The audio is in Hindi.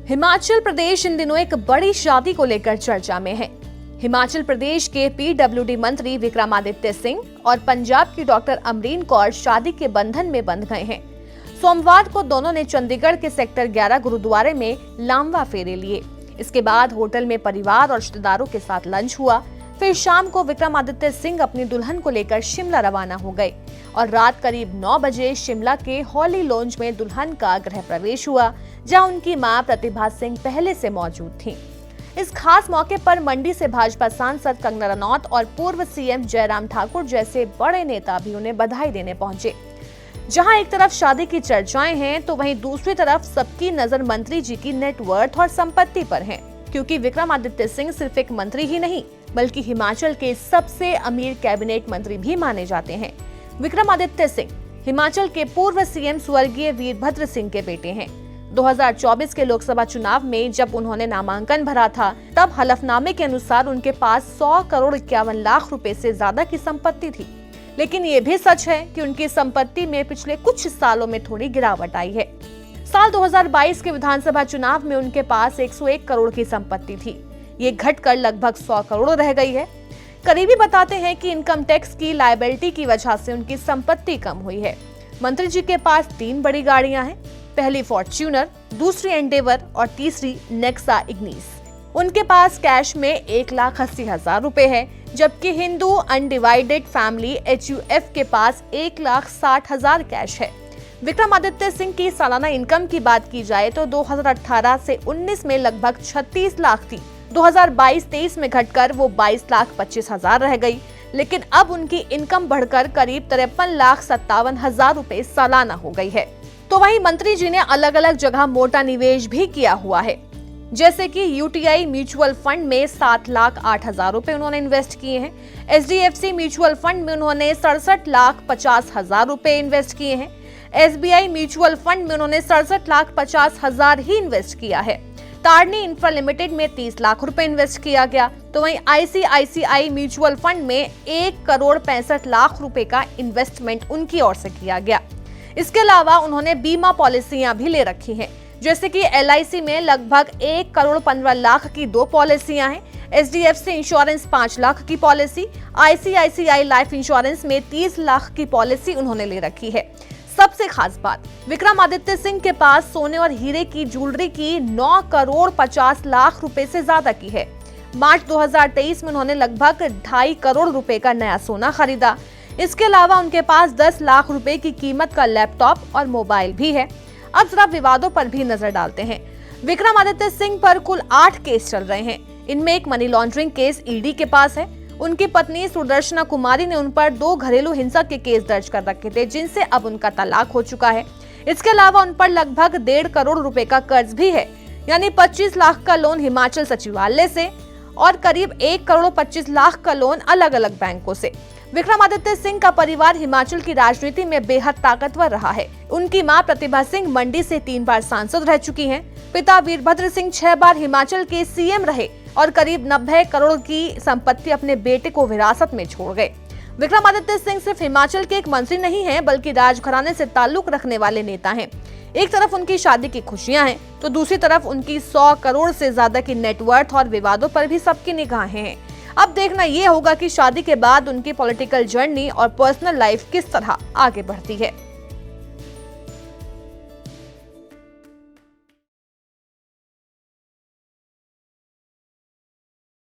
हिमाचल प्रदेश इन दिनों एक बड़ी शादी को लेकर चर्चा में है। हिमाचल प्रदेश के पीडब्ल्यूडी मंत्री विक्रमादित्य सिंह और पंजाब की डॉक्टर अमरीन कौर शादी के बंधन में बंध गए हैं। सोमवार को दोनों ने चंडीगढ़ के सेक्टर 11 गुरुद्वारे में लामवा फेरे लिए। इसके बाद होटल में परिवार और रिश्तेदारों के साथ लंच हुआ। फिर शाम को विक्रमादित्य सिंह अपनी दुल्हन को लेकर शिमला रवाना हो गए और रात करीब 9 बजे शिमला के हॉली लॉन्ज में दुल्हन का गृह प्रवेश हुआ, जहां उनकी मां प्रतिभा सिंह पहले से मौजूद थीं। इस खास मौके पर मंडी से भाजपा सांसद कंगना रनौत और पूर्व सीएम जयराम ठाकुर जैसे बड़े नेता भी उन्हें बधाई देने पहुंचे। जहां एक तरफ शादी की चर्चाएं हैं, तो वहीं दूसरी तरफ सबकी नजर मंत्री जी की नेटवर्थ और संपत्ति पर है, क्योंकि विक्रमादित्य सिंह सिर्फ एक मंत्री ही नहीं बल्कि हिमाचल के सबसे अमीर कैबिनेट मंत्री भी माने जाते हैं। विक्रमादित्य सिंह हिमाचल के पूर्व सीएम स्वर्गीय वीरभद्र सिंह के बेटे हैं। 2024 के लोकसभा चुनाव में जब उन्होंने नामांकन भरा था, तब हलफनामे के अनुसार उनके पास 100 करोड़ 51 लाख रुपए से ज्यादा की संपत्ति थी। लेकिन ये भी सच है कि उनकी संपत्ति में पिछले कुछ सालों में थोड़ी गिरावट आई है। साल 2022 के विधानसभा चुनाव में उनके पास 101 करोड़ की संपत्ति थी। ये घटकर लगभग 100 करोड़ रह गई है। करीबी बताते हैं कि इनकम टैक्स की लायबिलिटी की वजह से उनकी संपत्ति कम हुई है। मंत्री जी के पास 3 बड़ी गाड़ियां हैं, पहली फॉर्च्यूनर, दूसरी एंडेवर और तीसरी नेक्सा इग्निस। उनके पास कैश में 1,80,000 रुपए है, जबकि हिंदू अनडिवाइडेड फैमिली HUF के पास 1,60,000 कैश है। विक्रमादित्य सिंह की सालाना इनकम की बात की जाए तो 2018 से 19 में लगभग 36 लाख थी। 2022-23 में घटकर वो 22,25,000 रह गई। लेकिन अब उनकी इनकम बढ़कर करीब 53,57,000 रुपए सालाना हो गई है। तो वहीं मंत्री जी ने अलग अलग जगह मोटा निवेश भी किया हुआ है, जैसे कि UTI म्यूचुअल फंड में 7,08,000 रुपए उन्होंने इन्वेस्ट किए हैं। HDFC म्यूचुअल फंड में उन्होंने 67,50,000 रुपए इन्वेस्ट किए हैं। SBI म्यूचुअल फंड में उन्होंने 67,50,000 ही इन्वेस्ट किया है। तारनी इंफ्रा लिमिटेड में 30 लाख रुपए इन्वेस्ट किया गया। तो वहीं ICICI म्यूचुअल फंड में 1 करोड़ 65 लाख रुपए का इन्वेस्टमेंट उनकी ओर से किया गया। इसके अलावा उन्होंने बीमा पॉलिसियां भी ले रखी हैं, जैसे कि LIC में लगभग 1 करोड़ 15 लाख की 2 पॉलिसियां हैं। HDFC इंश्योरेंस 5 लाख की पॉलिसी, ICICI लाइफ इंश्योरेंस में 30 लाख की पॉलिसी उन्होंने ले रखी है। सबसे खास बात, विक्रमादित्य सिंह के पास सोने और हीरे की ज्वेलरी की 9 करोड़ 50 लाख रुपए से ज्यादा की है। मार्च 2023 में उन्होंने लगभग 2.5 करोड़ रुपए का नया सोना खरीदा। इसके अलावा उनके पास 10 लाख रुपए की कीमत का लैपटॉप और मोबाइल भी है। अब जरा विवादों पर भी नजर डालते हैं। विक्रमादित्य सिंह पर कुल 8 केस चल रहे हैं। इनमें एक मनी लॉन्ड्रिंग केस ED के पास है। उनकी पत्नी सुदर्शना कुमारी ने उन पर 2 घरेलू हिंसा के केस दर्ज कर रखे थे, जिनसे अब उनका तलाक हो चुका है। इसके अलावा उन पर लगभग 1.5 करोड़ रुपए का कर्ज भी है, यानी 25 लाख का लोन हिमाचल सचिवालय से और करीब 1 करोड़ 25 लाख का लोन अलग अलग बैंकों से। विक्रमादित्य सिंह का परिवार हिमाचल की राजनीति में बेहद ताकतवर रहा है। उनकी मां प्रतिभा सिंह मंडी से 3 बार सांसद रह चुकी हैं। पिता वीरभद्र सिंह 6 बार हिमाचल के CM रहे और करीब 90 करोड़ की संपत्ति अपने बेटे को विरासत में छोड़ गए। विक्रमादित्य सिंह सिर्फ हिमाचल के एक मंत्री नहीं हैं, बल्कि राजघराने से ताल्लुक रखने वाले नेता हैं। एक तरफ उनकी शादी की खुशियां हैं, तो दूसरी तरफ उनकी 100 करोड़ से ज्यादा की नेटवर्थ और विवादों पर भी सबकी निगाहें हैं। अब देखना ये होगा कि शादी के बाद उनकी पॉलिटिकल जर्नी और पर्सनल लाइफ किस तरह आगे बढ़ती है।